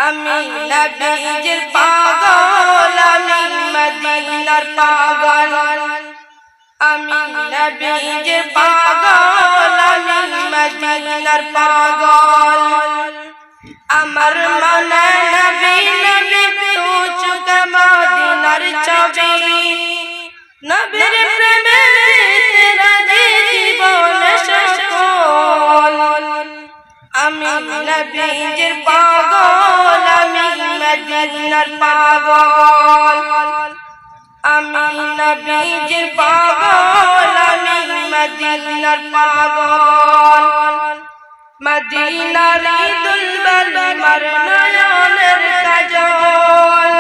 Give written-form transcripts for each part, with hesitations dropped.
আমি নবীজির পাগল, আমি মদিনার পাগল। আমি নবীজির পাগল, আমি মদিনার পাগল। আমার মনে নবী নবী তু চুক মদিনার ছবি, নবীর প্রেমে তেরা জীবন সকল। আমি নবীজির পাগল, আমি মদিনার পাগল। আমি নবীজির পাগল, আমি মদিনার পাগল। মদিনার দুলবল মার নয়নের কাজল।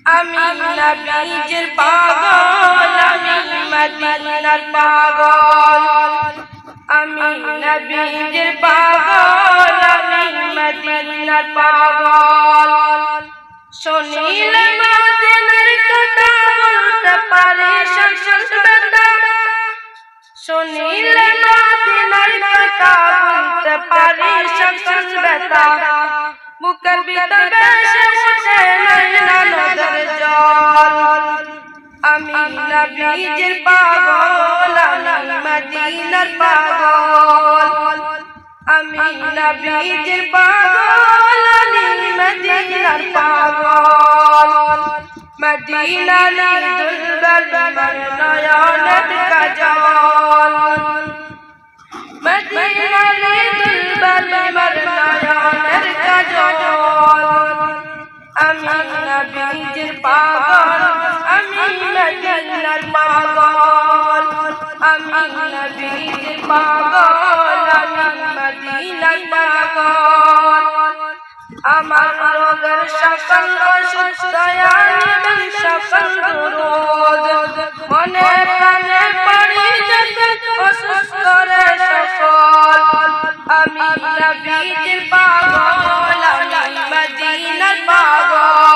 আমি নবীজির পাগল, আমি মদিনার পাগল। আমি নবীজির পাগল, আমি মদিনার পাগল। শুনিলে মদিনার কথা বলতে পারি সংসার ব্যথা। শুনিলে মদিনার কথা বলতে পারি সংসার ব্যথা। বুকের ভিতর ভেসে ওঠে নয়না নদের জল। আমি নবীজির পাগল, আমি মদিনার পাগল। আমি নবীজির পাগল, আমি মদিনার পাগল। মদিনার দুলবল মার নয়নের কাজল। মদিনার দুলবল মার নয়নের কাজল। আমি নবীজির পাগল, আমি মদিনার পাগল। আমি নবীজির পাগল, আমি মদিনার পাগল। আমার রোগের সকল অসুস্থ আনিবেন সকল দুরুদ। মনে প্রাণে পড়ি যত অসুস্থ রে সকল। আমি নবীজির পাগল, আমি মদিনার পাগল।